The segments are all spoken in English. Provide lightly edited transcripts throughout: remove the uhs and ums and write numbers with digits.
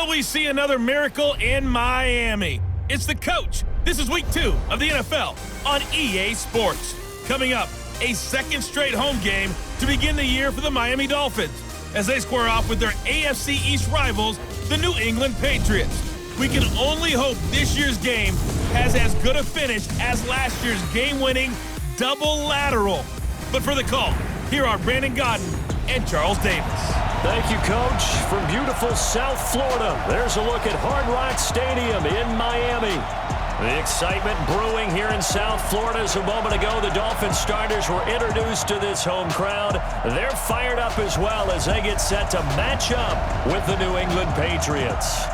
Will we see another miracle in Miami? It's the coach. This is week 2 of the NFL on EA Sports. Coming up, a second straight home game to begin the year for the Miami Dolphins as they square off with their AFC East rivals, the New England Patriots. We can only hope this year's game has as good a finish as last year's game-winning double lateral. But for the call, here are Brandon Gaudin and Charles Davis. Thank you, Coach. From beautiful South Florida, there's a look at Hard Rock Stadium in Miami. The excitement brewing here in South Florida as a moment ago. The Dolphins starters were introduced to this home crowd. They're fired up as well as they get set to match up with the New England Patriots.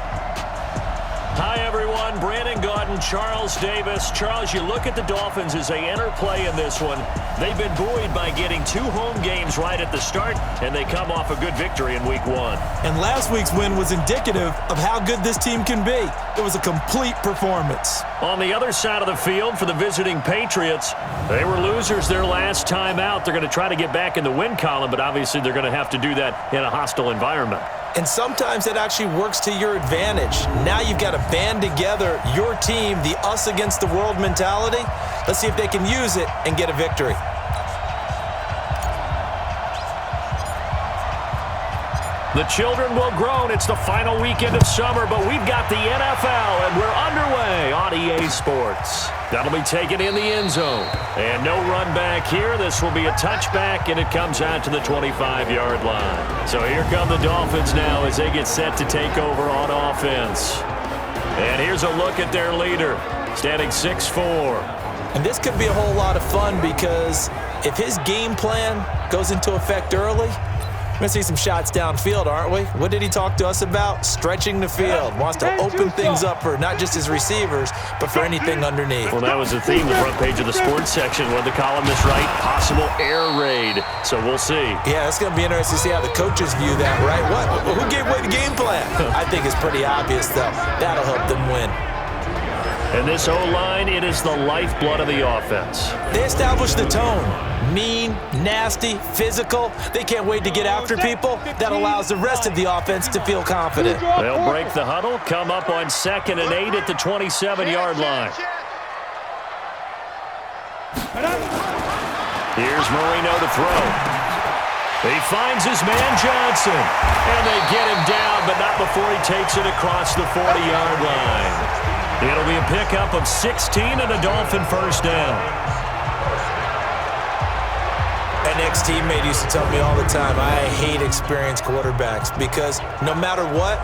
Hi, everyone. Brandon Gaudin, Charles Davis. Charles, you look at the Dolphins as they enter play in this one. They've been buoyed by getting 2 home games right at the start, and they come off a good victory in Week 1. And last week's win was indicative of how good this team can be. It was a complete performance. On the other side of the field for the visiting Patriots, they were losers their last time out. They're going to try to get back in the win column, but obviously they're going to have to do that in a hostile environment. And sometimes it actually works to your advantage. Now you've got to band together your team, the us against the world mentality. Let's see if they can use it and get a victory. The children will groan. It's the final weekend of summer, but we've got the NFL, and we're underway on EA Sports. That'll be taken in the end zone. And no run back here. This will be a touchback, and it comes out to the 25-yard line. So here come the Dolphins now as they get set to take over on offense. And here's a look at their leader, standing 6'4". And this could be a whole lot of fun because if his game plan goes into effect early, we're going to see some shots downfield, aren't we? What did he talk to us about? Stretching the field. Wants to open things up for not just his receivers, but for anything underneath. Well, that was the theme, the front page of the sports section. When the columnist write, possible air raid. So we'll see. Yeah, it's going to be interesting to see how the coaches view that, right? Who gave away the game plan? I think it's pretty obvious, though. That'll help them win. And this O-line, it is the lifeblood of the offense. They establish the tone. Mean, nasty, physical. They can't wait to get after people. That allows the rest of the offense to feel confident. They'll break the huddle, come up on 2nd and 8 at the 27-yard line. Here's Marino to throw. He finds his man Johnson. And they get him down, but not before he takes it across the 40-yard line. It'll be a pickup of 16 and a Dolphin first down. An ex-teammate used to tell me all the time, I hate experienced quarterbacks because no matter what,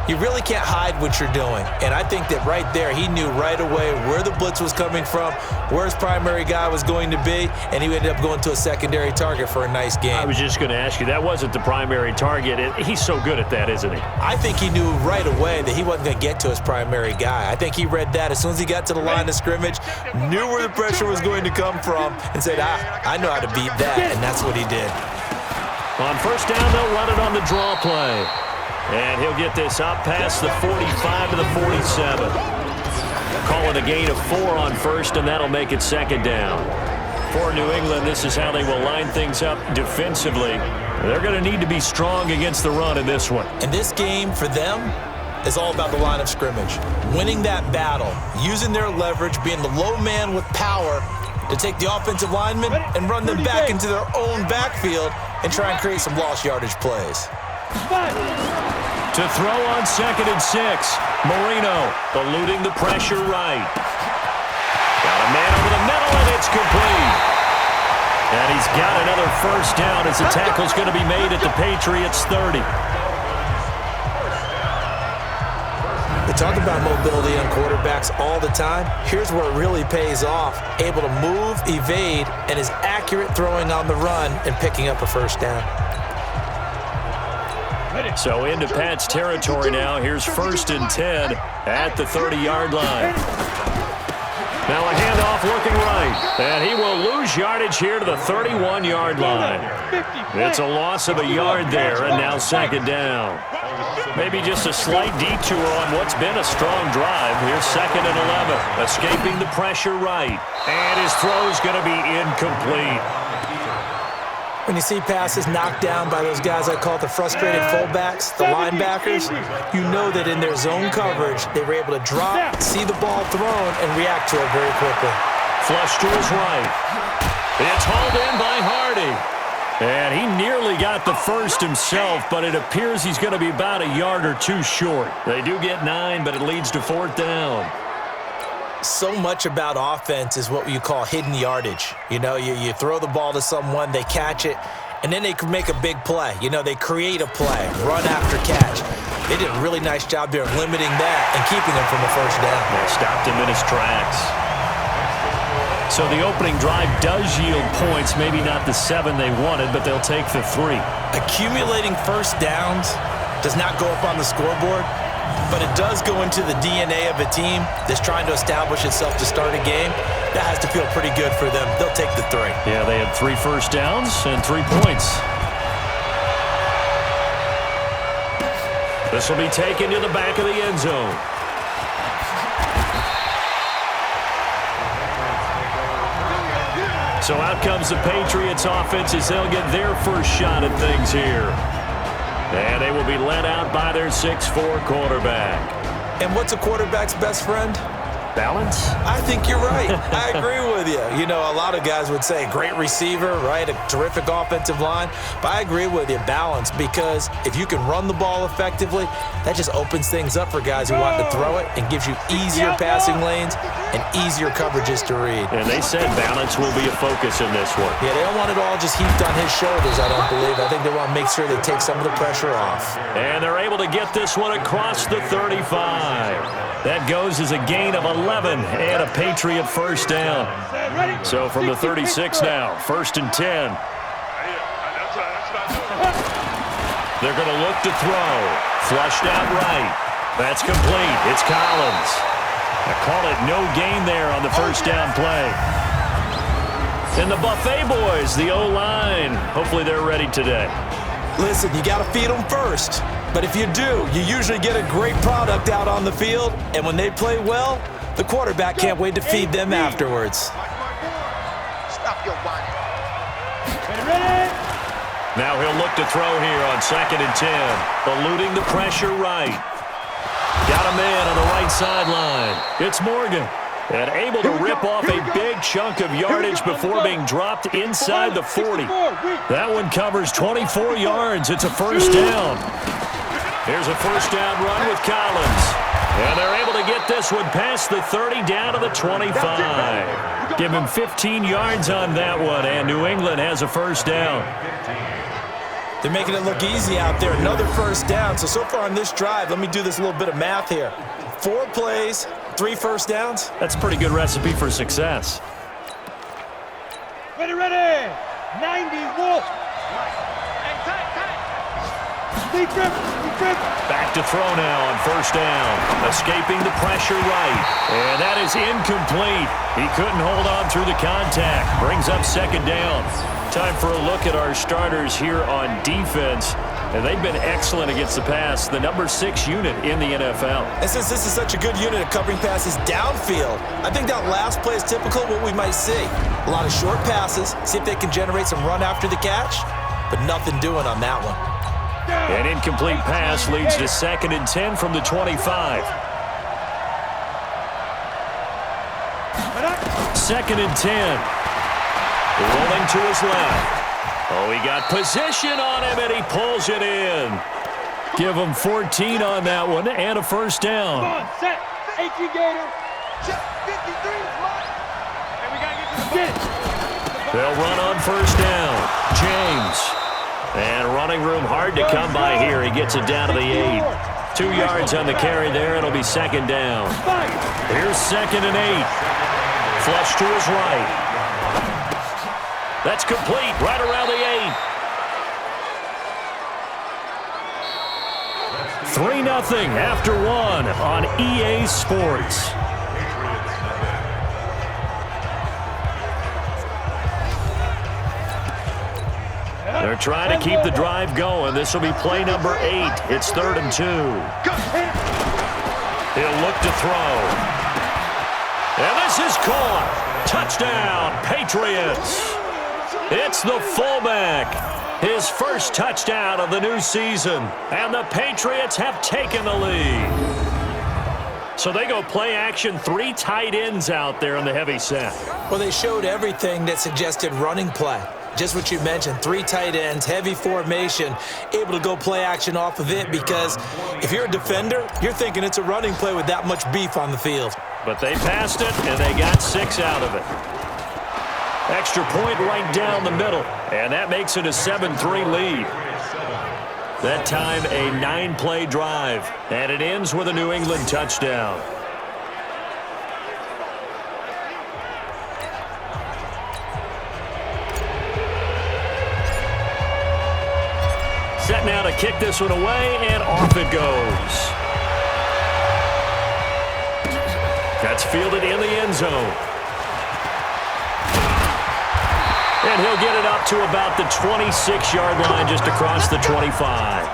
you really can't hide what you're doing. And I think that right there, he knew right away where the blitz was coming from, where his primary guy was going to be, and he ended up going to a secondary target for a nice game. I was just going to ask you, that wasn't the primary target. He's so good at that, isn't he? I think he knew right away that he wasn't going to get to his primary guy. I think he read that as soon as he got to the line of scrimmage, knew where the pressure was going to come from, and said, I know how to beat that, and that's what he did. On first down, they'll run it on the draw play. And he'll get this up past the 45 to the 47. Call it a gain of 4 on first, and that'll make it 2nd down. For New England, this is how they will line things up defensively. They're going to need to be strong against the run in this one. And this game, for them, is all about the line of scrimmage. Winning that battle, using their leverage, being the low man with power to take the offensive linemen and run them back into their own backfield and try and create some lost yardage plays. To throw on 2nd and 6. Marino eluding the pressure right. Got a man over the middle, and it's complete. And he's got another first down as the tackle's going to be made at the Patriots 30. We talk about mobility on quarterbacks all the time. Here's where it really pays off. Able to move, evade, and is accurate throwing on the run and picking up a first down. So into Pat's territory now. Here's 1st and 10 at the 30-yard line. Now a handoff looking right. And he will lose yardage here to the 31-yard line. It's a loss of a yard there, and now 2nd down. Maybe just a slight detour on what's been a strong drive. Here's 2nd and 11. Escaping the pressure right. And his throw's going to be incomplete. When you see passes knocked down by those guys I call the frustrated fullbacks, the linebackers, you know that in their zone coverage, they were able to drop, see the ball thrown, and react to it very quickly. Flush to his right. It's hauled in by Hardy. And he nearly got the first himself, but it appears he's going to be about a yard or two short. They do get 9, but it leads to 4th down. So much about offense is what you call hidden yardage. You know, you throw the ball to someone, they catch it, and then they can make a big play. You know, they create a play, run after catch. They did a really nice job there limiting that and keeping him from the first down. They stopped him in his tracks. So the opening drive does yield points, maybe not the 7 they wanted, but they'll take the 3. Accumulating first downs does not go up on the scoreboard, but it does go into the DNA of a team that's trying to establish itself to start a game. That has to feel pretty good for them. They'll take the 3. Yeah, they had 3 first downs and 3 points. This will be taken to the back of the end zone. So out comes the Patriots offense as they'll get their first shot at things here. And they will be led out by their 6'4" quarterback. And what's a quarterback's best friend? Balance? I think you're right. I agree with you. You know, a lot of guys would say great receiver, right? A terrific offensive line. But I agree with you, balance, because if you can run the ball effectively, that just opens things up for guys who want to throw it and gives you easier passing lanes and easier coverages to read. And they said balance will be a focus in this one. Yeah, they don't want it all just heaped on his shoulders, I don't believe. I think they want to make sure they take some of the pressure off. And they're able to get this one across the 35. That goes as a gain of 11 and a Patriot first down. So from the 36 now, 1st and 10. They're going to look to throw. Flushed out right. That's complete. It's Collins. I call it no gain there on the first down play. And the Buffet boys, the O-line, hopefully they're ready today. Listen, you got to feed them first. But if you do, you usually get a great product out on the field. And when they play well, the quarterback can't wait to feed them afterwards. Stop your whining. Now he'll look to throw here on 2nd and 10. Eluding the pressure right. Got a man on the right sideline. It's Morgan. And able to rip off a big chunk of yardage before being dropped inside the 40. That one covers 24 yards. It's a first down. Here's a first down run with Collins. And they're able to get this one past the 30 down to the 25. Give him 15 yards on that one, and New England has a first down. They're making it look easy out there. Another first down. So far on this drive, let me do this little bit of math here. 4 plays, 3 first downs. That's a pretty good recipe for success. Ready, 90, Wolf. Back to throw now on first down. Escaping the pressure right. And that is incomplete. He couldn't hold on through the contact. Brings up 2nd down. Time for a look at our starters here on defense. And they've been excellent against the pass, the number 6 unit in the NFL. And since this is such a good unit of covering passes downfield, I think that last play is typical of what we might see. A lot of short passes, see if they can generate some run after the catch, but nothing doing on that one. An incomplete pass leads to 2nd and 10 from the 25. 2nd and 10. Rolling to his left. Oh, he got position on him, and he pulls it in. Give him 14 on that one and a first down. Come on, set. 18 Gator. Check 53. And we got to get to the They'll run on first down. James. And running room hard to come by here. He gets it down to the 8. 2 yards on the carry there. It'll be 2nd down. Here's 2nd and 8. Flush to his right. That's complete right around the 8. 3-0 after 1 on EA Sports. They're trying to keep the drive going. This will be play number 8. It's 3rd and 2. He'll look to throw. And this is caught. Touchdown, Patriots. It's the fullback. His first touchdown of the new season. And the Patriots have taken the lead. So they go play action, 3 tight ends out there in the heavy set. Well, they showed everything that suggested running play. Just what you mentioned, 3 tight ends, heavy formation, able to go play action off of it because if you're a defender, you're thinking it's a running play with that much beef on the field. But they passed it, and they got 6 out of it. Extra point right down the middle, and that makes it a 7-3 lead. That time, a 9-play drive, and it ends with a New England touchdown. Set now to kick this one away, and off it goes. That's fielded in the end zone. And he'll get it up to about the 26-yard line, just across the 25.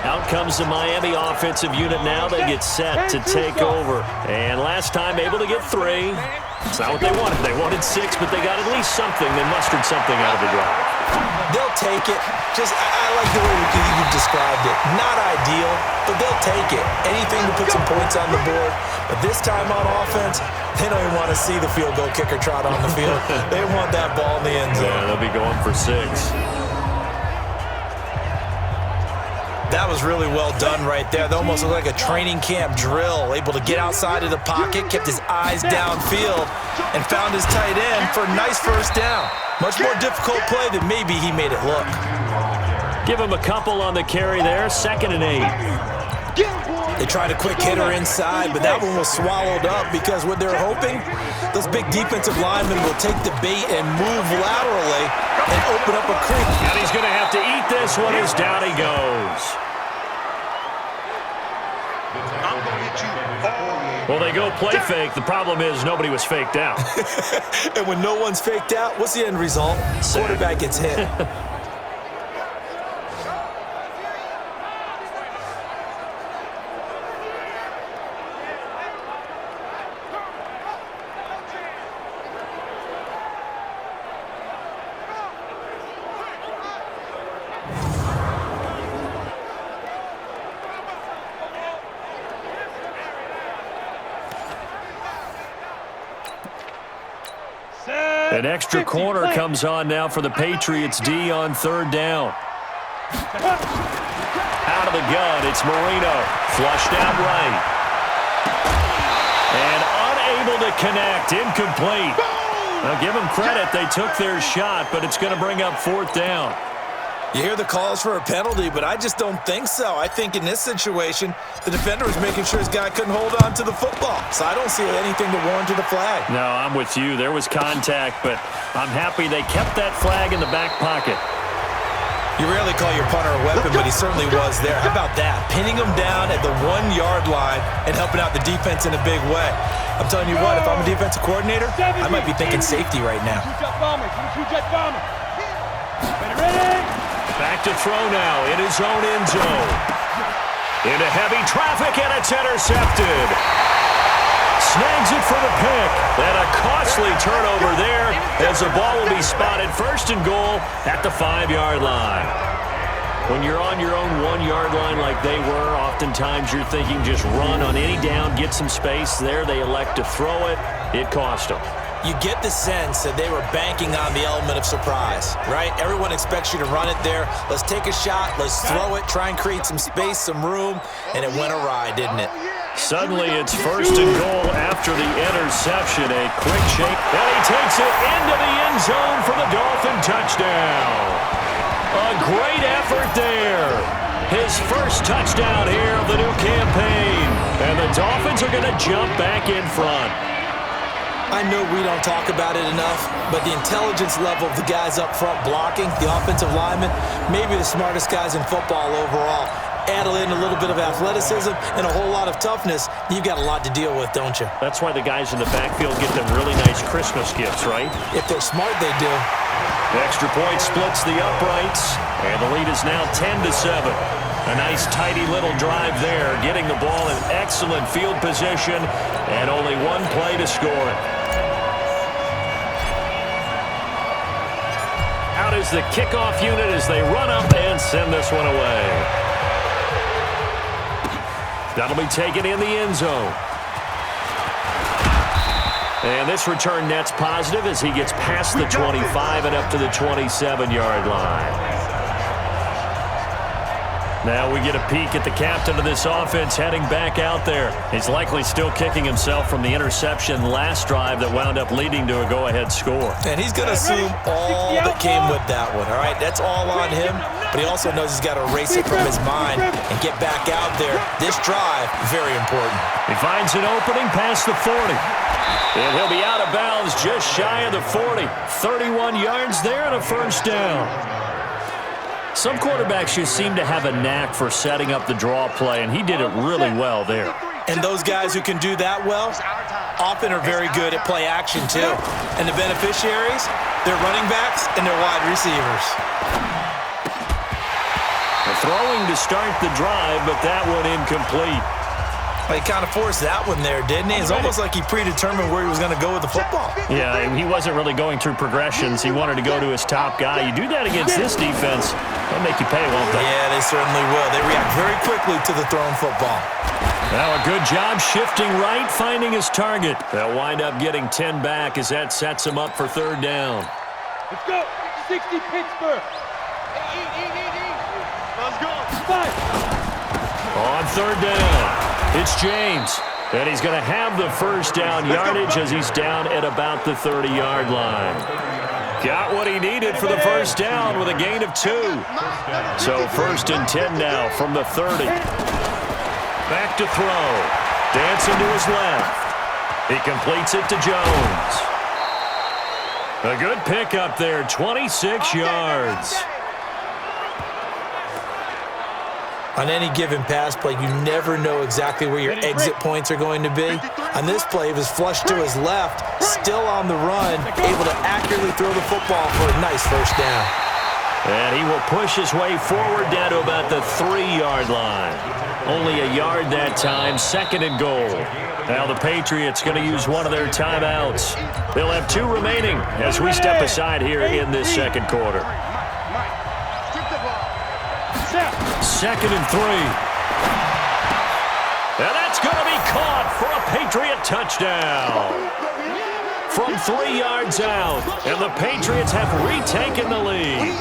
Out comes the Miami offensive unit now. They get set to take over. And last time able to get 3. It's not what they wanted. They wanted 6, but they got at least something. They mustered something out of the drive. They'll take it. I like the way you described it. Not ideal, but they'll take it. Anything to put some points on the board. But this time on offense, they don't even want to see the field goal kicker trot on the field. They want that ball in the end zone. Yeah, they'll be going for 6. That was really well done right there. That almost looked like a training camp drill. Able to get outside of the pocket, kept his eyes downfield, and found his tight end for a nice first down. Much more difficult play than maybe he made it look. Give him a couple on the carry there. 2nd and 8. They tried a quick hitter inside, but that one was swallowed up because what they're hoping, those big defensive linemen will take the bait and move laterally and open up a creek. And he's going to have to eat this one as down he goes. Well, they go play fake. The problem is nobody was faked out. And when no one's faked out, what's the end result? Quarterback gets hit. An extra corner comes on now for the Patriots D on 3rd down. Out of the gun, it's Marino. Flushed out right. And unable to connect. Incomplete. Now give them credit. They took their shot, but it's going to bring up 4th down. You hear the calls for a penalty, but I just don't think so. I think in this situation, the defender was making sure his guy couldn't hold on to the football. So I don't see anything to warrant the flag. No, I'm with you. There was contact, but I'm happy they kept that flag in the back pocket. You rarely call your punter a weapon, but he certainly was there. How about that? Pinning him down at the 1-yard line and helping out the defense in a big way. I'm telling you what, if I'm a defensive coordinator, I might be thinking safety right now. Back to throw now in his own end zone. Into heavy traffic, and it's intercepted. Snags it for the pick. And a costly turnover there as the ball will be spotted 1st and goal at the 5-yard line. When you're on your own 1-yard line like they were, oftentimes you're thinking just run on any down, get some space. There they elect to throw it. It cost them. You get the sense that they were banking on the element of surprise, right? Everyone expects you to run it there. Let's take a shot. Let's throw it. Try and create some space, some room. And it went awry, didn't it? Suddenly it's 1st and goal after the interception. A quick shake. And he takes it into the end zone for the Dolphin touchdown. A great effort there. His first touchdown here of the new campaign. And the Dolphins are going to jump back in front. I know we don't talk about it enough, but the intelligence level of the guys up front blocking, the offensive linemen, maybe the smartest guys in football overall. Add in a little bit of athleticism and a whole lot of toughness, you've got a lot to deal with, don't you? That's why the guys in the backfield get them really nice Christmas gifts, right? If they're smart, they do. The extra point splits the uprights, and the lead is now 10-7. A nice, tidy little drive there, getting the ball in excellent field position, and only 1 play to score it. out is the kickoff unit as they run up and send this one away. That'll be taken in the end zone. And this return net's positive as he gets past the 25 and up to the 27-yard line. Now we get a peek at the captain of this offense heading back out there. He's likely still kicking himself from the interception last drive that wound up leading to a go-ahead score. And he's going to assume all that came with that one, all right? That's all on him, but he also knows he's got to erase it from his mind and get back out there. This drive, very important. He finds an opening past the 40. And he'll be out of bounds just shy of the 40. 31 yards there and a first down. Some quarterbacks just seem to have a knack for setting up the draw play, and he did it really well there. And those guys who can do that well often are very good at play action, too. And the beneficiaries, they're running backs and they're wide receivers. Throwing to start the drive, but that one incomplete. Well, he kind of forced that one there, didn't he? It's almost like he predetermined where he was going to go with the football. Yeah, and he wasn't really going through progressions. He wanted to go to his top guy. You do that against this defense, they'll make you pay, won't they? Yeah, they certainly will. They react very quickly to the thrown football. Now a good job shifting right, finding his target. They'll wind up getting 10 back as that sets him up for third down. Let's go. 60 Pittsburgh. Let's go. 5. On third down, it's James. And he's going to have the first down yardage as he's down at about the 30-yard line. Got what he needed for the first down with a gain of 2. So first and 10 now from the 30. Back to throw. Dancing to his left. He completes it to Jones. A good pickup there, 26 yards. On any given pass play, you never know exactly where your exit points are going to be. On this play, he was flushed to his left, still on the run, able to accurately throw the football for a nice first down. And he will push his way forward down to about the 3-yard line. Only a yard that time, second and goal. Now the Patriots going to use one of their timeouts. They'll have 2 remaining as we step aside here in this second quarter. Second and 3. And that's going to be caught for a Patriot touchdown. From 3 yards out, and the Patriots have retaken the lead.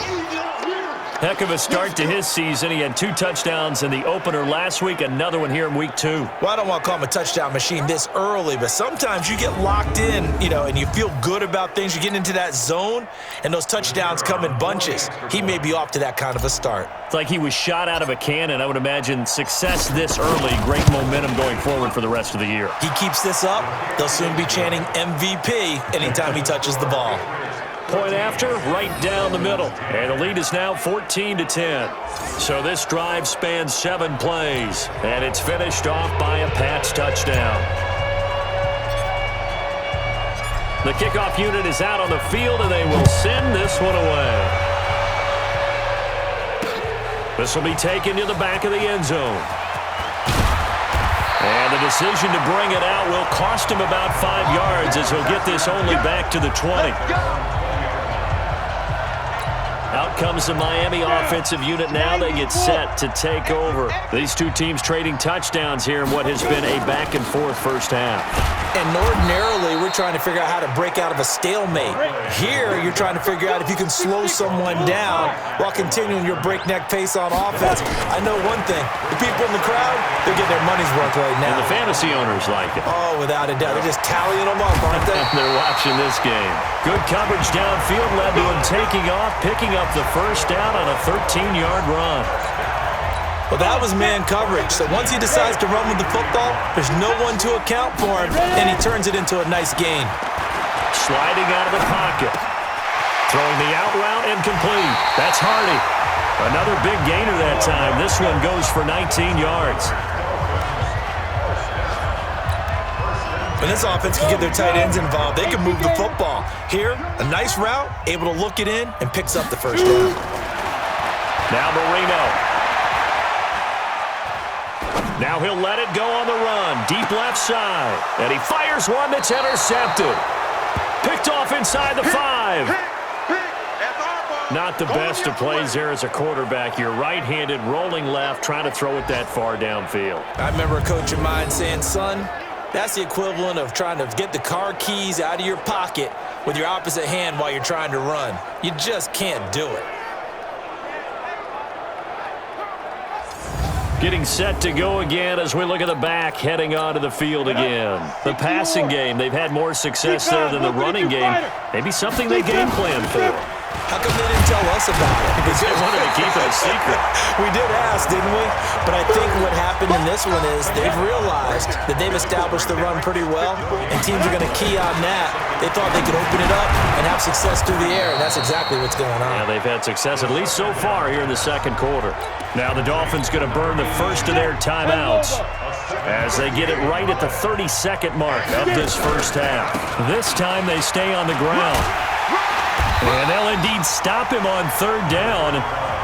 Heck of a start to his season. He had 2 touchdowns in the opener last week, another one here in week 2. Well, I don't want to call him a touchdown machine this early, but sometimes you get locked in, and you feel good about things. You get into that zone, and those touchdowns come in bunches. He may be off to that kind of a start. It's like he was shot out of a cannon. I would imagine success this early, great momentum going forward for the rest of the year. He keeps this up, they'll soon be chanting MVP anytime he touches the ball. Point after, right down the middle. And the lead is now 14-10. So this drive spans 7 plays. And it's finished off by a Pats touchdown. The kickoff unit is out on the field, and they will send this one away. This will be taken to the back of the end zone. And the decision to bring it out will cost him about 5 yards as he'll get this only back to the 20. Out comes the Miami offensive unit now. They get set to take over. These 2 teams trading touchdowns here in what has been a back-and-forth first half. And ordinarily, we're trying to figure out how to break out of a stalemate. Here, you're trying to figure out if you can slow someone down while continuing your breakneck pace on offense. I know one thing. The people in the crowd, they're getting their money's worth right now. And the fantasy owners like it. Oh, without a doubt. They're just tallying them up, aren't they? They're watching this game. Good coverage downfield led to him taking off, picking up the first down on a 13-yard run. Well, that was man coverage. So once he decides to run with the football, there's no one to account for him, and he turns it into a nice gain. Sliding out of the pocket. Throwing the out route incomplete. That's Hardy. Another big gainer that time. This one goes for 19 yards. When this offense can get their tight ends involved, they can move the football. Here, a nice route, able to look it in, and picks up the first down. Now Marino. Now he'll let it go on the run. Deep left side. And he fires one that's intercepted. Picked off inside the 5. Not the best of plays there as a quarterback. You're right-handed, rolling left, trying to throw it that far downfield. I remember a coach of mine saying, son, that's the equivalent of trying to get the car keys out of your pocket with your opposite hand while you're trying to run. You just can't do it. Getting set to go again as we look at the back, heading onto the field again. The passing game, they've had more success there than the running game. Maybe something they game plan for. How come they didn't tell us about it? Because they wanted to keep it a secret. We did ask, didn't we? But I think what happened in this one is they've realized that they've established the run pretty well, and teams are going to key on that. They thought they could open it up and have success through the air, and that's exactly what's going on. Yeah, they've had success, at least so far, here in the second quarter. Now the Dolphins going to burn the first of their timeouts as they get it right at the 32nd mark of this first half. This time they stay on the ground. And they'll indeed stop him on third down.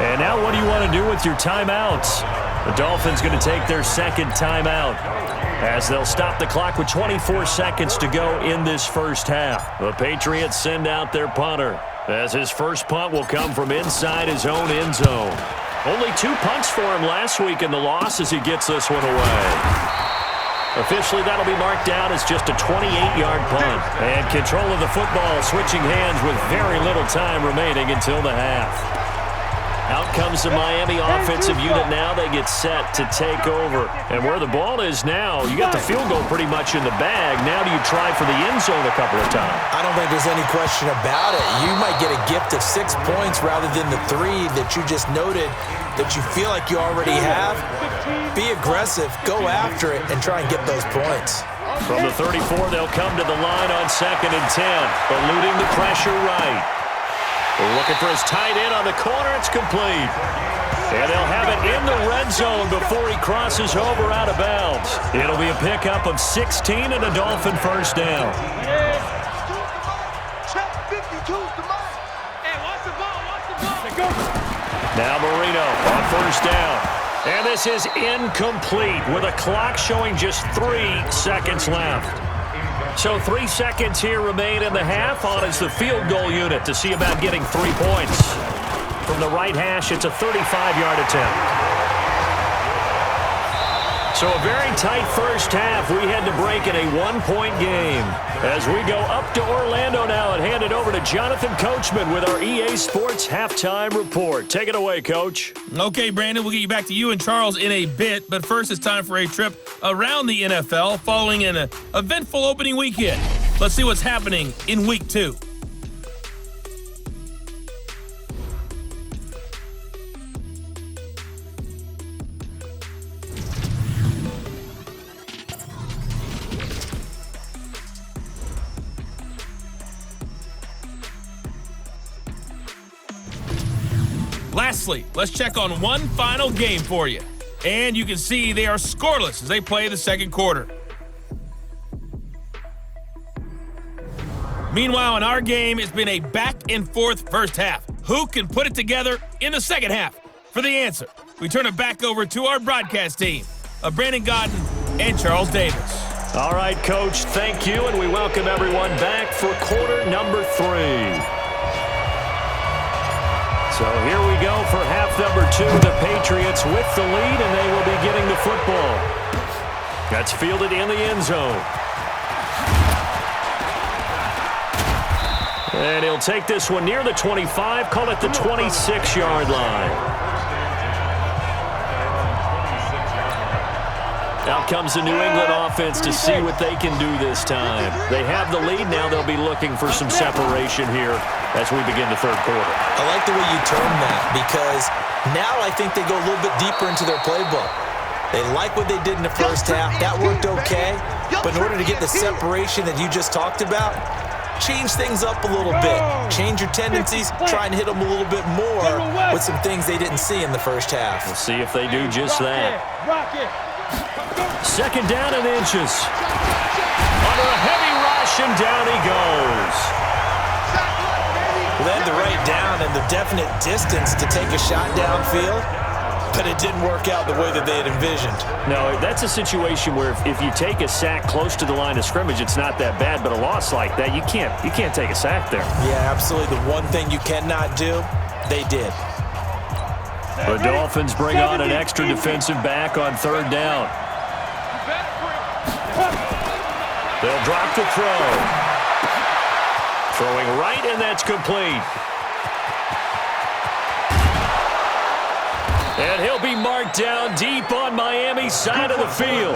And now what do you want to do with your timeouts? The Dolphins going to take their second timeout as they'll stop the clock with 24 seconds to go in this first half. The Patriots send out their punter as his first punt will come from inside his own end zone. Only 2 punts for him last week in the loss as he gets this one away. Officially, that'll be marked down as just a 28-yard punt. And control of the football switching hands with very little time remaining until the half. Out comes the Miami offensive unit now. They get set to take over. And where the ball is now, you got the field goal pretty much in the bag. Now do you try for the end zone a couple of times? I don't think there's any question about it. You might get a gift of 6 points rather than the 3 that you just noted that you feel like you already have. Be aggressive, go after it, and try and get those points. From the 34, they'll come to the line on 2nd and 10, eluding the pressure right. Looking for his tight end on the corner. It's complete. And they'll have it in the red zone before he crosses over out of bounds. It'll be a pickup of 16 and a Dolphin first down. Now Marino on first down. And this is incomplete with a clock showing just 3 seconds left. So 3 seconds here remain in the half. On is the field goal unit to see about getting 3 points. From the right hash, it's a 35-yard attempt. So a very tight first half. We had to break in a 1-point game. As we go up to Orlando now and hand it over to Jonathan Coachman with our EA Sports Halftime Report. Take it away, Coach. Okay, Brandon, we'll get you back to you and Charles in a bit, but first it's time for a trip around the NFL following an eventful opening weekend. Let's see what's happening in Week 2. Lastly, let's check on one final game for you. And you can see they are scoreless as they play the second quarter. Meanwhile, in our game, it's been a back-and-forth first half. Who can put it together in the second half? For the answer, we turn it back over to our broadcast team of Brandon Godden and Charles Davis. All right, Coach, thank you, and we welcome everyone back for quarter number 3. So here we go for half number 2. The Patriots with the lead, and they will be getting the football. That's fielded in the end zone. And he'll take this one near the 25, call it the 26-yard line. Out comes the New England offense to see what they can do this time. They have the lead. Now they'll be looking for some separation here as we begin the third quarter. I like the way you term that because now I think they go a little bit deeper into their playbook. They like what they did in the first half. That worked okay. But in order to get the separation that you just talked about, change things up a little bit. Change your tendencies. Try and hit them a little bit more with some things they didn't see in the first half. We'll see if they do just that. Second down and inches. Under a heavy rush, and down he goes. Well, they had the right down and the definite distance to take a shot downfield, but it didn't work out the way that they had envisioned. No, that's a situation where if you take a sack close to the line of scrimmage, it's not that bad, but a loss like that, you can't take a sack there. Yeah, absolutely. The one thing you cannot do They did. The Dolphins bring on an extra defensive back on third down. They'll drop to throw. Throwing right, and that's complete. And he'll be marked down deep on Miami's side of the field.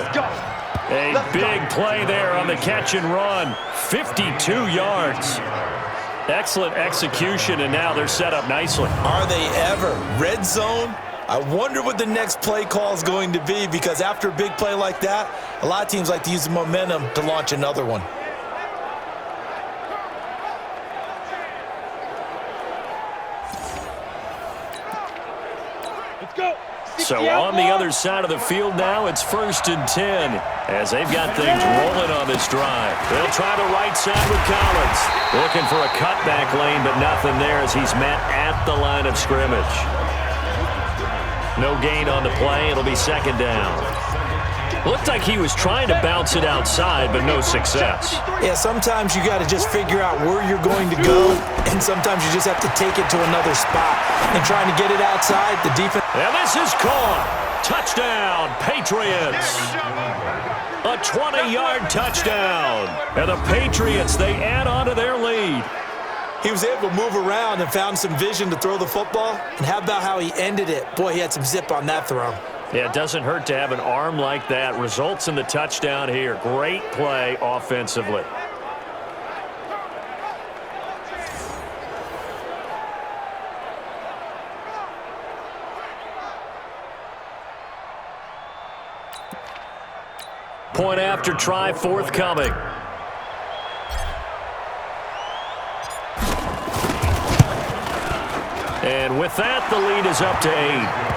A big play there on the catch and run. 52 yards. Excellent execution, and now they're set up nicely. Are they ever? Red zone? I wonder what the next play call is going to be, because after a big play like that, a lot of teams like to use the momentum to launch another one. Let's go. So on the other side of the field now, it's 1st and 10 as they've got things rolling on this drive. They'll try the right side with Collins. Looking for a cutback lane, but nothing there as he's met at the line of scrimmage. No gain on the play. It'll be 2nd down. Looked like he was trying to bounce it outside, but no success. Yeah, sometimes you got to just figure out where you're going to go, and sometimes you just have to take it to another spot. And trying to get it outside, the defense. And this is caught. Touchdown, Patriots. A 20-yard touchdown. And the Patriots, they add on to their lead. He was able to move around and found some vision to throw the football. And how about how he ended it? Boy, he had some zip on that throw. Yeah, it doesn't hurt to have an arm like that. Results in the touchdown here. Great play offensively. Point after try forthcoming. And with that, the lead is up to 8.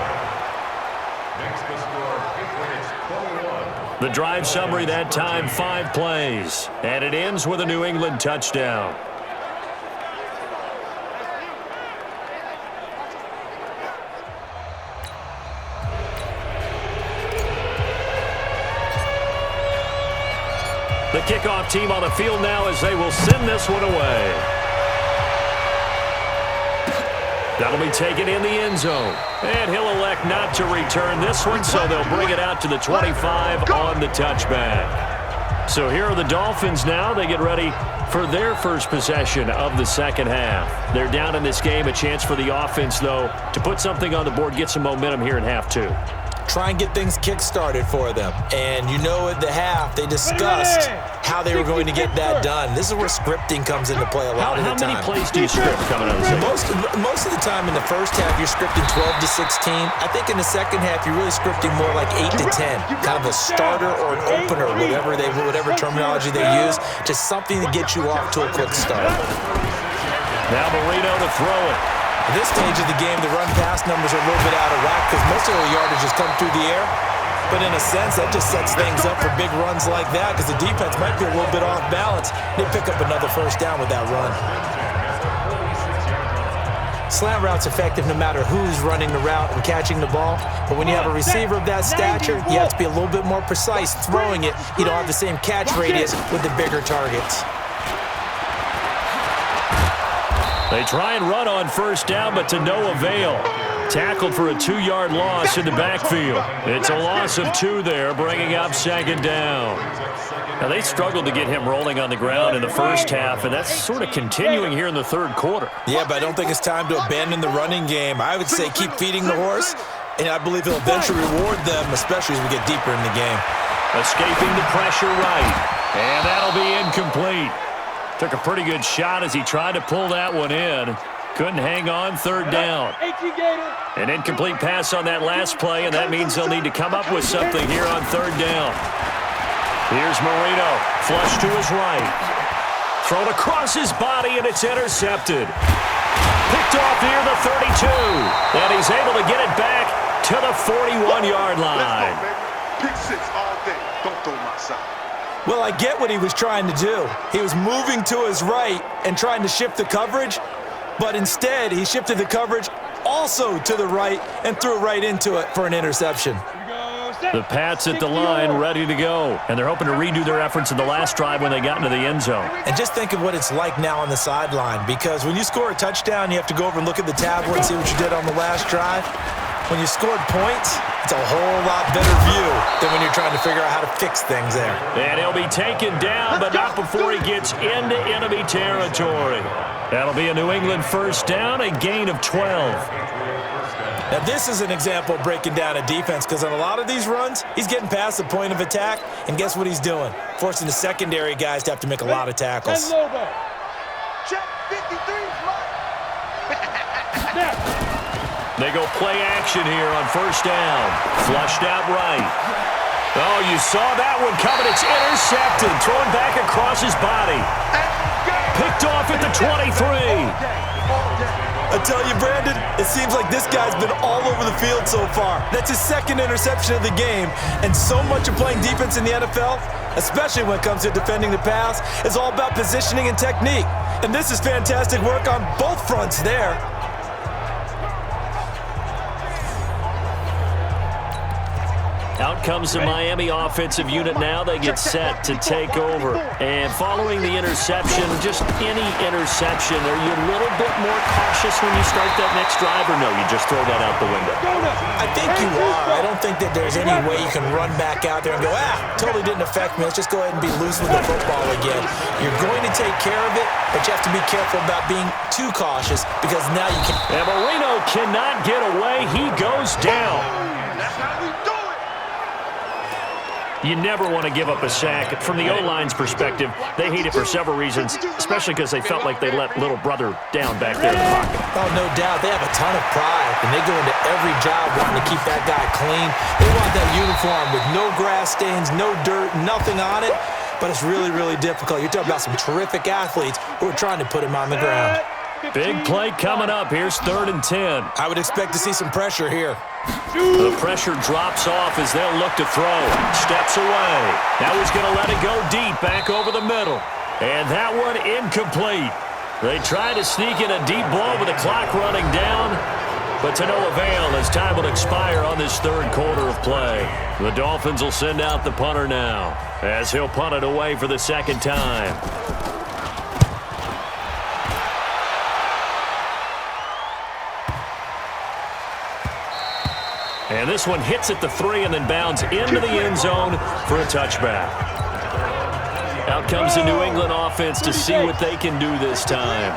The drive summary that time, 5 plays. And it ends with a New England touchdown. The kickoff team on the field now as they will send this one away. That'll be taken in the end zone. And he'll elect not to return this one, so they'll bring it out to the 25 on the touchback. So here are the Dolphins now. They get ready for their first possession of the second half. They're down in this game. A chance for the offense, though, to put something on the board, get some momentum here in half 2. Try and get things kick-started for them. And you know at the half, they discussed how they were going to get that done. This is where scripting comes into play a lot of the time. How many plays do you script coming out of this? Most of the time in the first half, you're scripting 12 to 16. I think in the second half, you're really scripting more like 8 to 10. Kind of a starter or an opener, whatever terminology they use. Just something to get you off to a quick start. Now Marino to throw it. At this stage of the game, the run-pass numbers are a little bit out of whack because most of the yardage has come through the air. But in a sense, that just sets things up for big runs like that because the defense might be a little bit off balance. They pick up another first down with that run. Slant route's effective no matter who's running the route and catching the ball. But when you have a receiver of that stature, you have to be a little bit more precise throwing it. You don't have the same catch radius with the bigger targets. They try and run on first down, but to no avail. Tackled for a 2-yard loss in the backfield. It's a loss of 2 there, bringing up 2nd down. Now, they struggled to get him rolling on the ground in the first half, and that's sort of continuing here in the third quarter. Yeah, but I don't think it's time to abandon the running game. I would say keep feeding the horse, and I believe he'll eventually reward them, especially as we get deeper in the game. Escaping the pressure right, and that'll be incomplete. Took a pretty good shot as he tried to pull that one in. Couldn't hang on, 3rd down. An incomplete pass on that last play, and that means they'll need to come up with something here on 3rd down. Here's Marino, flush to his right. Thrown across his body, and it's intercepted. Picked off near the 32, and he's able to get it back to the 41-yard line. Pick 6 all day. Don't throw my side. Well, I get what he was trying to do. He was moving to his right and trying to shift the coverage, but instead he shifted the coverage also to the right and threw right into it for an interception. The Pats at the line, ready to go. And they're hoping to redo their efforts in the last drive when they got into the end zone. And just think of what it's like now on the sideline, because when you score a touchdown, you have to go over and look at the tablet and see what you did on the last drive. When you scored points, it's a whole lot better view than when you're trying to figure out how to fix things there. And he'll be taken down, but not before he gets into enemy territory. That'll be a New England first down, a gain of 12. Now, this is an example of breaking down a defense, because on a lot of these runs, he's getting past the point of attack, and guess what he's doing? Forcing the secondary guys to have to make a lot of tackles. Check 53, They go play action here on first down. Flushed out right. Oh, you saw that one coming. It's intercepted. Thrown back across his body. Picked off at the 23. I tell you, Brandon, it seems like this guy's been all over the field so far. That's his second interception of the game. And so much of playing defense in the NFL, especially when it comes to defending the pass, is all about positioning and technique. And this is fantastic work on both fronts there. Out comes the Miami offensive unit now. They get set to take over. And following the interception, just any interception, are you a little bit more cautious when you start that next drive, or no, you just throw that out the window? I think you are. I don't think that there's any way you can run back out there and go, totally didn't affect me. Let's just go ahead and be loose with the football again. You're going to take care of it, but you have to be careful about being too cautious, because now you can. And Marino cannot get away. He goes down. That's how we do it. You never want to give up a sack. From the O-line's perspective, they hate it for several reasons, especially because they felt like they let little brother down back there in the pocket. Oh, no doubt. They have a ton of pride, and they go into every job wanting to keep that guy clean. They want that uniform with no grass stains, no dirt, nothing on it, but it's really, really difficult. You're talking about some terrific athletes who are trying to put him on the ground. Big play coming up. Here's 3rd and 10. I would expect to see some pressure here. The pressure drops off as they'll look to throw. Steps away. Now he's going to let it go deep back over the middle. And that one incomplete. They try to sneak in a deep ball with the clock running down, but to no avail as time will expire on this 3rd quarter of play. The Dolphins will send out the punter now as he'll punt it away for the 2nd time. And this one hits at the 3 and then bounds into the end zone for a touchback. Out comes the New England offense to see what they can do this time.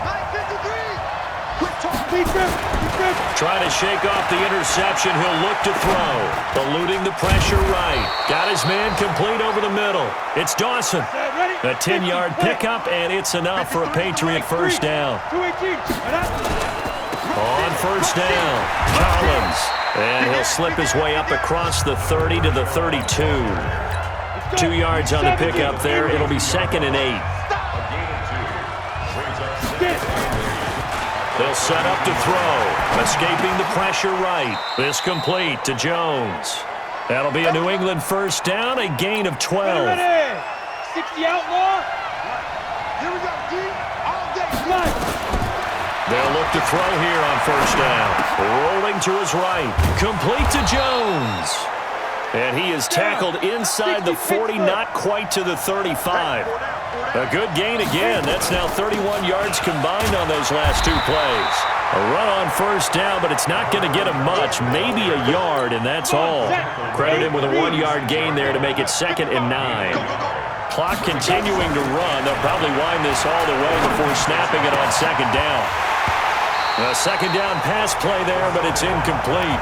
Trying to shake off the interception. He'll look to throw. Eluding the pressure right. Got his man complete over the middle. It's Dawson. A 10-yard pickup, and it's enough for a Patriot first down. On first down, Collins. And he'll slip his way up across the 30 to the 32. 2 yards on the pickup there. It'll be 2nd and 8. They'll set up to throw. Escaping the pressure right. This complete to Jones. That'll be a New England first down, a gain of 12. 60 outlaw. Here we go, D. All day. They'll look to throw here on first down. Rolling to his right. Complete to Jones. And he is tackled inside the 40, not quite to the 35. A good gain again. That's now 31 yards combined on those last 2 plays. A run on first down, but it's not going to get him much. Maybe a yard, and that's all. Credit him with a 1-yard gain there to make it 2nd and 9. Clock continuing to run. They'll probably wind this all the way before snapping it on 2nd down. A 2nd down pass play there, but it's incomplete.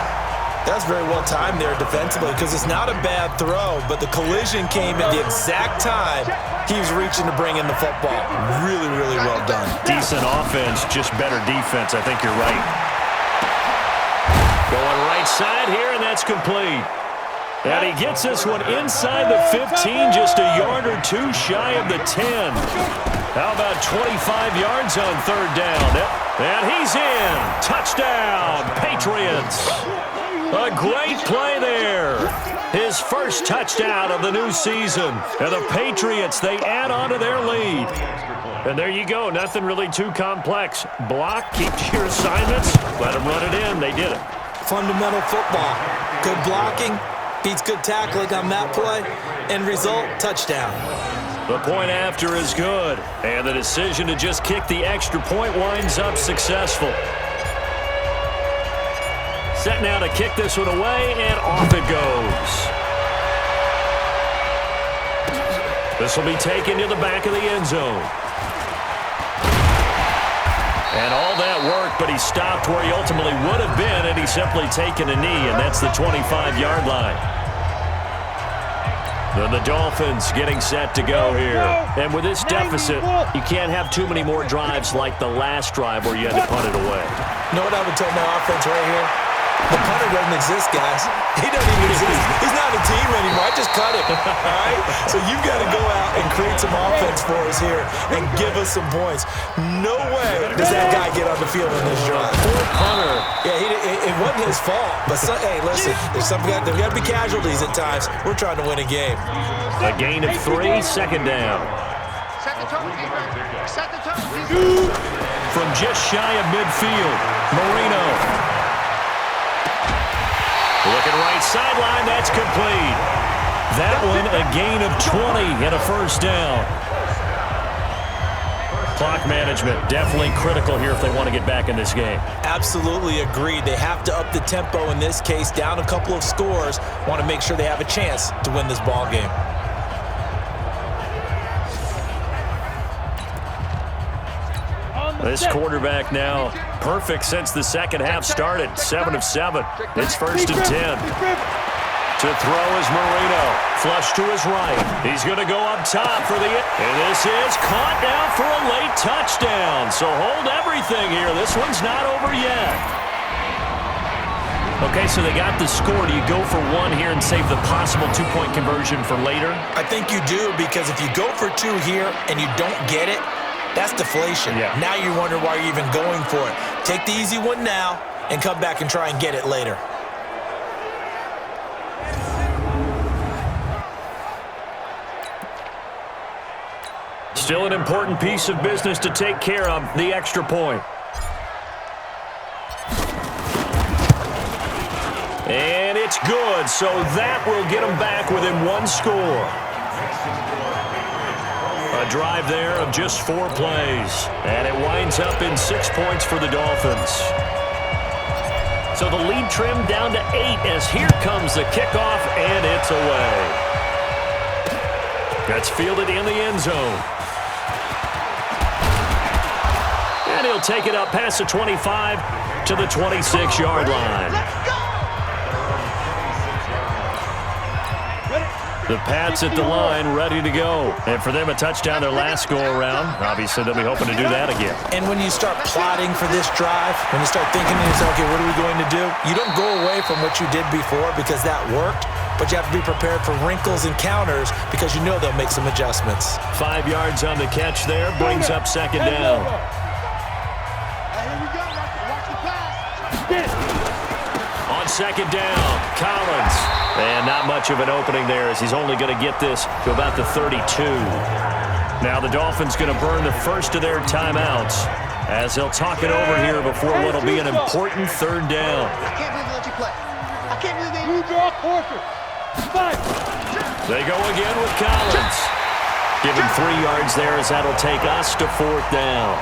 That's very well timed there defensively, because it's not a bad throw, but the collision came at the exact time he was reaching to bring in the football. Really, really well done. Decent offense, just better defense. I think you're right. Going right side here, and that's complete. And he gets this one inside the 15, just a yard or 2 shy of the 10. How about 25 yards on 3rd down? And he's in. Touchdown, Patriots. A great play there. His first touchdown of the new season. And the Patriots, they add on to their lead. And there you go. Nothing really too complex. Block, keep your assignments, let them run it in. They did it. Fundamental football. Good blocking. Beats good tackling on that play. End result, touchdown. The point after is good, and the decision to just kick the extra point winds up successful. Set now to kick this one away, and off it goes. This will be taken to the back of the end zone. And all that work, but he stopped where he ultimately would have been, and he's simply taken a knee, and that's the 25-yard line. Then the Dolphins getting set to go here. And with this deficit, you can't have too many more drives like the last drive where you had to punt it away. You know what I would tell my offense right here? The punter doesn't exist, guys. He doesn't even exist. He's not a team anymore. I just cut him, all right? So you've got to go out and create some offense for us here and give us some points. No way does that guy get on the field in this drive. Poor punter. Yeah, it wasn't his fault. But, hey, listen, there's got to be casualties at times. We're trying to win a game. A gain of 3, second down. From just shy of midfield, Marino. Looking right sideline, that's complete. That one, a gain of 20 and a first down. Clock management, definitely critical here if they want to get back in this game. Absolutely agreed. They have to up the tempo in this case, down a couple of scores. Want to make sure they have a chance to win this ball game. This quarterback now perfect since the second half started. 7 of 7. It's 1st and 10. To throw is Marino. Flush to his right. He's going to go up top for the... And this is caught now for a late touchdown. So hold everything here. This one's not over yet. Okay, so they got the score. Do you go for 1 here and save the possible 2-point conversion for later? I think you do, because if you go for 2 here and you don't get it, that's deflation. Yeah. Now you wonder why you're even going for it. Take the easy one now and come back and try and get it later. Still an important piece of business to take care of, the extra point. And it's good, so that will get them back within 1 score. A drive there of just 4 plays, and it winds up in 6 points for the Dolphins. So the lead trimmed down to 8 as here comes the kickoff, and it's away. That's fielded in the end zone. And he'll take it up past the 25 to the 26-yard line. The Pats at the line, ready to go. And for them, a touchdown their last go-around. Obviously, they'll be hoping to do that again. And when you start plotting for this drive, when you start thinking to yourself, okay, what are we going to do? You don't go away from what you did before because that worked, but you have to be prepared for wrinkles and counters because you know they'll make some adjustments. 5 yards on the catch there, brings up second down. On second down, Collins. And not much of an opening there as he's only going to get this to about the 32. Now the Dolphins going to burn the first of their timeouts as they'll talk it over here before what will be an important 3rd down. I can't believe they let you play. I can't believe they... draw quarter. They go again with Collins. Give him 3 yards there as that'll take us to 4th down.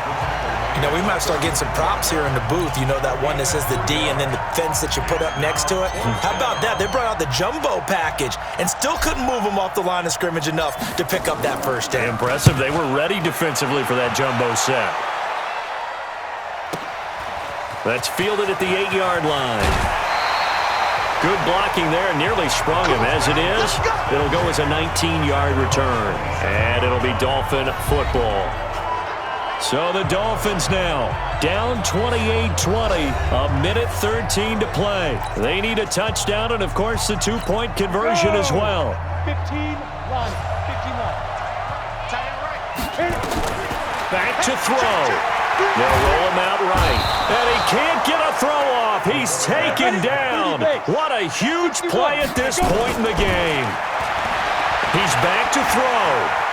You know, we might start getting some props here in the booth. You know, that one that says the D and then the fence that you put up next to it? How about that? They brought out the jumbo package and still couldn't move them off the line of scrimmage enough to pick up that first down. Impressive. They were ready defensively for that jumbo set. That's fielded at the 8-yard line. Good blocking there, nearly sprung him. As it is, it'll go as a 19-yard return. And it'll be Dolphin football. So the Dolphins now down 28-20, a minute 13 to play. They need a touchdown and, of course, the 2-point conversion as well. 15 line. Back to throw. They'll roll him out right. And he can't get a throw off. He's taken down. What a huge play at this point in the game. He's back to throw.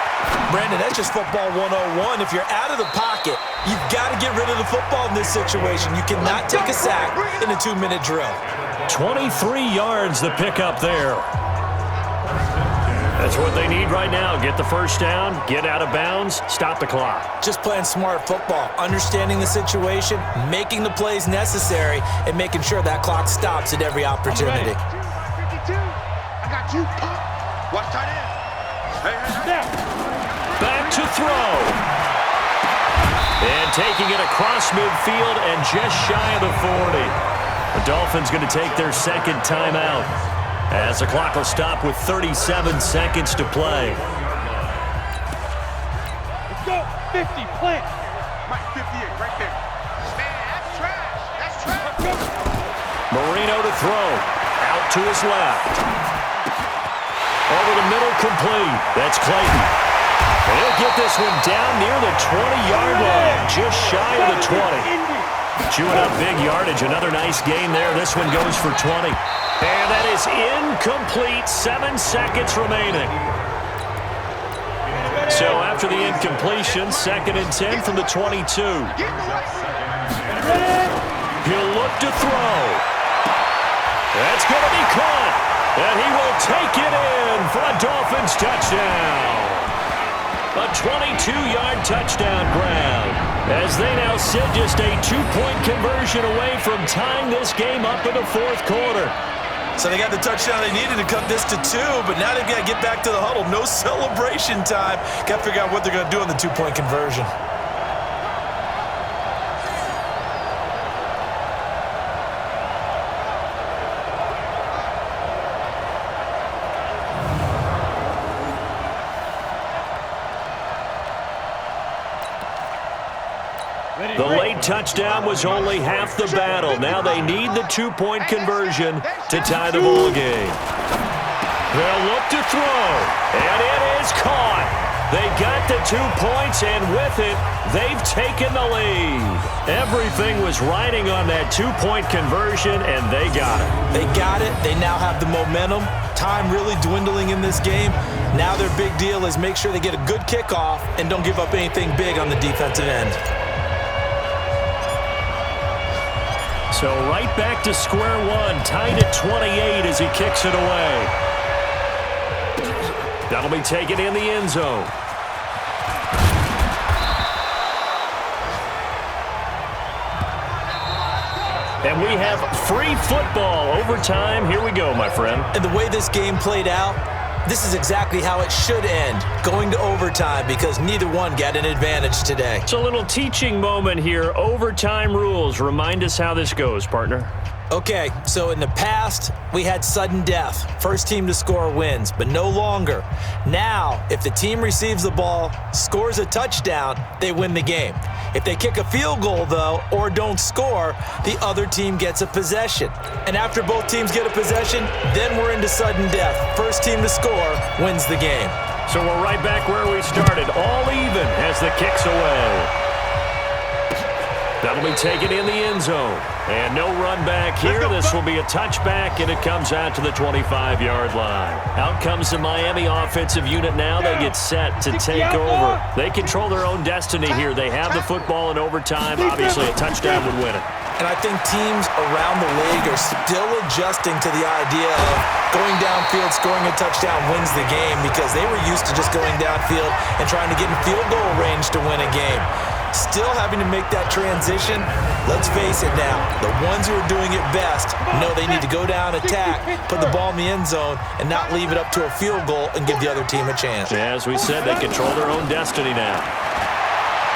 Brandon, that's just football 101. If you're out of the pocket, you've got to get rid of the football in this situation. You cannot take a sack in a 2-minute drill. 23 yards the pickup there. That's what they need right now. Get the first down, get out of bounds, stop the clock. Just playing smart football, understanding the situation, making the plays necessary, and making sure that clock stops at every opportunity. 52. I got you, pop. Watch tight end. Hey. Back to throw. And taking it across midfield and just shy of the 40. The Dolphins going to take their second timeout, as the clock will stop with 37 seconds to play. Let's go. 50, plant. Mike, 58, right there. Man, that's trash. That's trash. Marino to throw. Out to his left. Over the middle, complete. That's Clayton. And he'll get this one down near the 20-yard line, just shy of the 20. Chewing up big yardage. Another nice gain there. This one goes for 20. And that is incomplete. 7 seconds remaining. So after the incompletion, 2nd and 10 from the 22. He'll look to throw. That's going to be caught. And he will take it in for a Dolphins touchdown. A 22-yard touchdown grab, as they now sit just a 2-point conversion away from tying this game up in the 4th quarter. So they got the touchdown they needed to cut this to 2, but now they've got to get back to the huddle. No celebration time. Got to figure out what they're going to do on the 2-point conversion. The late touchdown was only half the battle. Now they need the 2-point conversion to tie the ball game. They'll look to throw, and it is caught. They got the 2 points, and with it, they've taken the lead. Everything was riding on that 2-point conversion, and they got it. They got it. They now have the momentum. Time really dwindling in this game. Now their big deal is make sure they get a good kickoff and don't give up anything big on the defensive end. So right back to square one, tied at 28 as he kicks it away. That'll be taken in the end zone. And we have free football. Overtime. Here we go, my friend. And the way this game played out, this is exactly how it should end, going to overtime, because neither one got an advantage today. It's a little teaching moment here. Overtime rules. Remind us how this goes, partner. Okay, so in the past, we had sudden death. First team to score wins, but no longer. Now, if the team receives the ball, scores a touchdown, they win the game. If they kick a field goal, though, or don't score, the other team gets a possession. And after both teams get a possession, then we're into sudden death. First team to score wins the game. So we're right back where we started, all even as the kick's away. That'll be taken in the end zone. And no run back here. This will be a touchback, and it comes out to the 25-yard line. Out comes the Miami offensive unit now. They get set to take over. They control their own destiny here. They have the football in overtime. Obviously, a touchdown would win it. And I think teams around the league are still adjusting to the idea of going downfield, scoring a touchdown wins the game, because they were used to just going downfield and trying to get in field goal range to win a game. Still having to make that transition. Let's face it now, the ones who are doing it best know they need to go down, attack, put the ball in the end zone, and not leave it up to a field goal and give the other team a chance. Yeah, as we said, they control their own destiny now.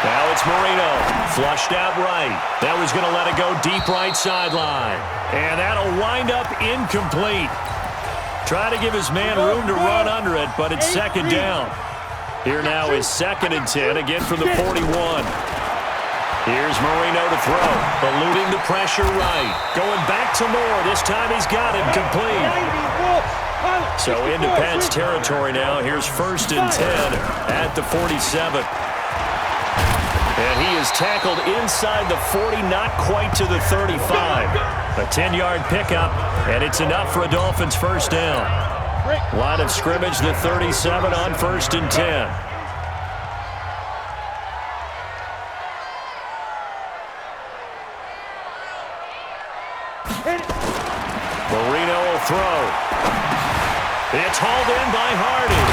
Now it's Marino, flushed out right. That was going to let it go deep right sideline. And that'll wind up incomplete. Try to give his man room to run under it, but it's second down. Here now is 2nd and 10, again from the 41. Here's Marino to throw, eluding the pressure right. Going back to Moore. This time he's got it complete. So into Pats territory now. Here's 1st and 10 at the 47. And he is tackled inside the 40, not quite to the 35. A 10-yard pickup, and it's enough for a Dolphins first down. Line of scrimmage, the 37 on 1st and 10. throw. It's hauled in by Hardy.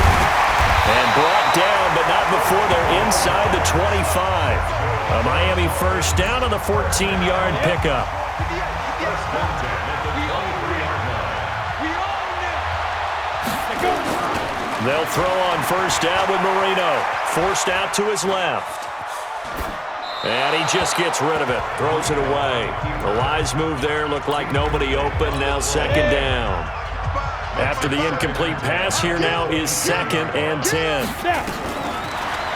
And brought down, but not before they're inside the 25. A Miami first down on the 14-yard pickup. They'll throw on first down with Marino. Forced out to his left. And he just gets rid of it. Throws it away. A wise move there. Looked like nobody open. Now second down. After the incomplete pass, here now is 2nd and 10.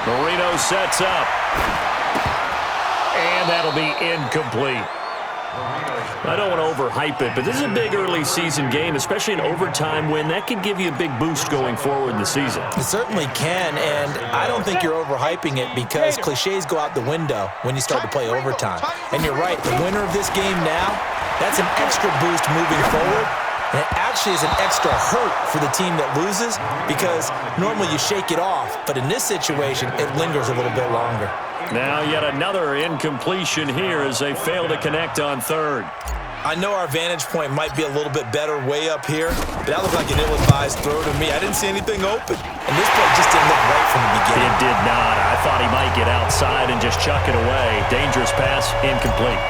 Marino sets up. And that'll be incomplete. I don't want to overhype it, but this is a big early season game, especially an overtime win. That can give you a big boost going forward in the season. It certainly can, and I don't think you're overhyping it because cliches go out the window when you start to play overtime. And you're right, the winner of this game now, that's an extra boost moving forward. And it actually is an extra hurt for the team that loses because normally you shake it off, but in this situation, it lingers a little bit longer. Now yet another incompletion here as they fail to connect on third. I know our vantage point might be a little bit better way up here, but that looked like an ill-advised throw to me. I didn't see anything open, and this play just didn't look right from the beginning. It did not. I thought he might get outside and just chuck it away. Dangerous pass, incomplete.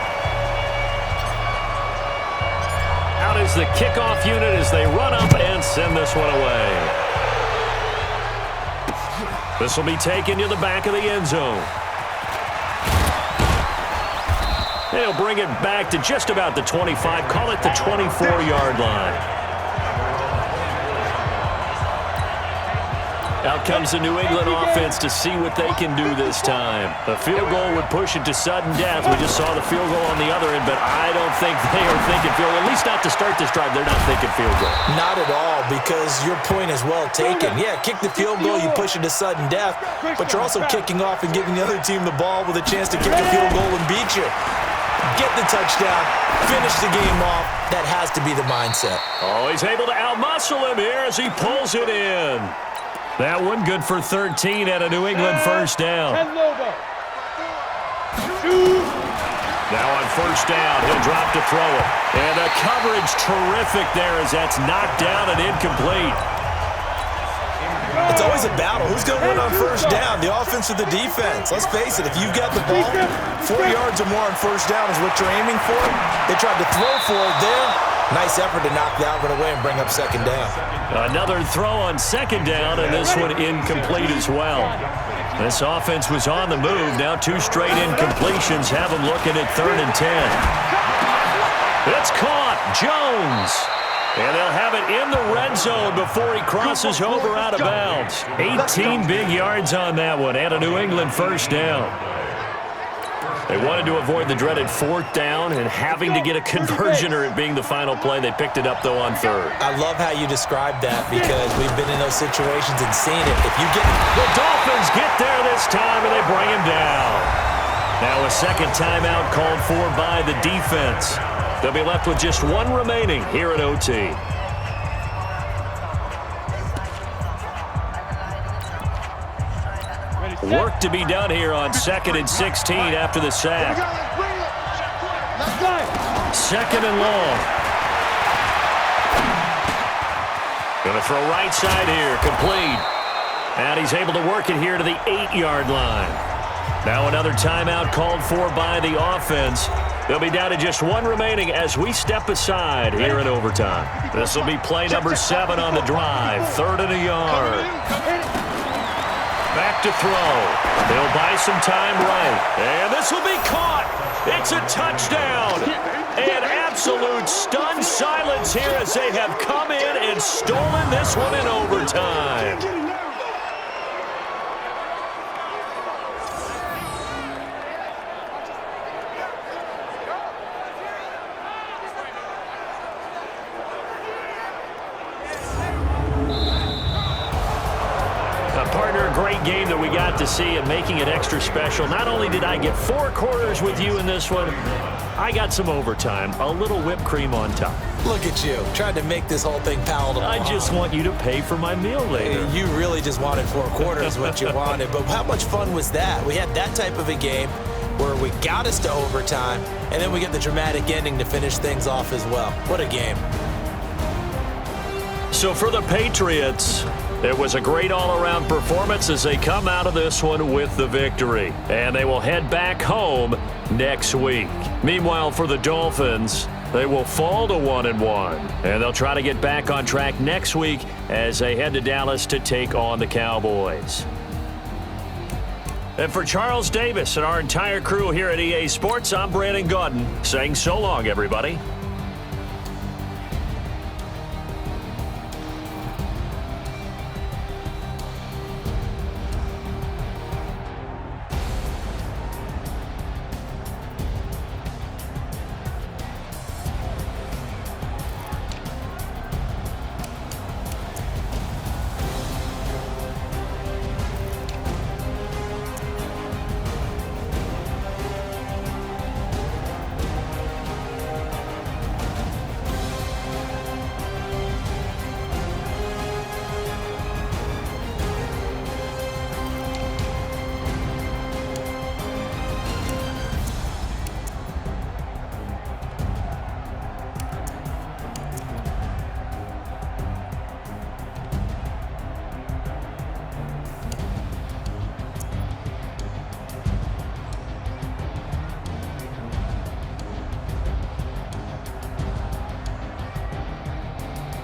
Out is the kickoff unit as they run up and send this one away. This will be taken to the back of the end zone. They'll bring it back to just about the 25. Call it the 24-yard line. Out comes the New England offense to see what they can do this time. A field goal would push it to sudden death. We just saw the field goal on the other end, but I don't think they are thinking field goal. At least not to start this drive. They're not thinking field goal. Not at all, because your point is well taken. Yeah, kick the field goal, you push it to sudden death, but you're also kicking off and giving the other team the ball with a chance to kick a field goal and beat you. Get the touchdown, finish the game off. That has to be the mindset. Oh, he's able to outmuscle him here as he pulls it in. That one good for 13 at a New England first down. Now on first down, he'll drop to throw it. And the coverage terrific there as that's knocked down and incomplete. It's always a battle. Who's going to win on first down, the offense or the defense? Let's face it, if you've got the ball, 4 yards or more on first down is what you're aiming for. They tried to throw for it there. Nice effort to knock that one away and bring up second down. Another throw on second down, and this one incomplete as well. This offense was on the move. Now 2 straight incompletions have them looking at 3rd and 10. It's caught. Jones. And they'll have it in the red zone before he crosses over out of bounds. 18 big yards on that one and a New England first down. They wanted to avoid the dreaded 4th down and having to get a conversion or it being the final play. They picked it up, though, on 3rd. I love how you described that because we've been in those situations and seen it. If you get the Dolphins get there this time and they bring him down. Now a second timeout called for by the defense. They'll be left with just 1 remaining here at OT. Work to be done here on 2nd and 16 after the sack. 2nd and long. Going to throw right side here, complete. And he's able to work it here to the 8-yard line. Now another timeout called for by the offense. They'll be down to just 1 remaining as we step aside here in overtime. This will be play number 7 on the drive. 3rd and a yard. Back to throw. They'll buy some time right. And this will be caught. It's a touchdown. And absolute stunned silence here as they have come in and stolen this one in overtime. Great game that we got to see and making it extra special. Not only did I get 4 quarters with you in this one, I got some overtime, a little whipped cream on top. Look at you, trying to make this whole thing palatable. I just want you to pay for my meal later. You really just wanted 4 quarters, what you wanted. But how much fun was that? We had that type of a game where we got us to overtime, and then we get the dramatic ending to finish things off as well. What a game. So for the Patriots, it was a great all-around performance as they come out of this one with the victory. And they will head back home next week. Meanwhile, for the Dolphins, they will fall to 1-1. And they'll try to get back on track next week as they head to Dallas to take on the Cowboys. And for Charles Davis and our entire crew here at EA Sports, I'm Brandon Gaudin saying so long, everybody.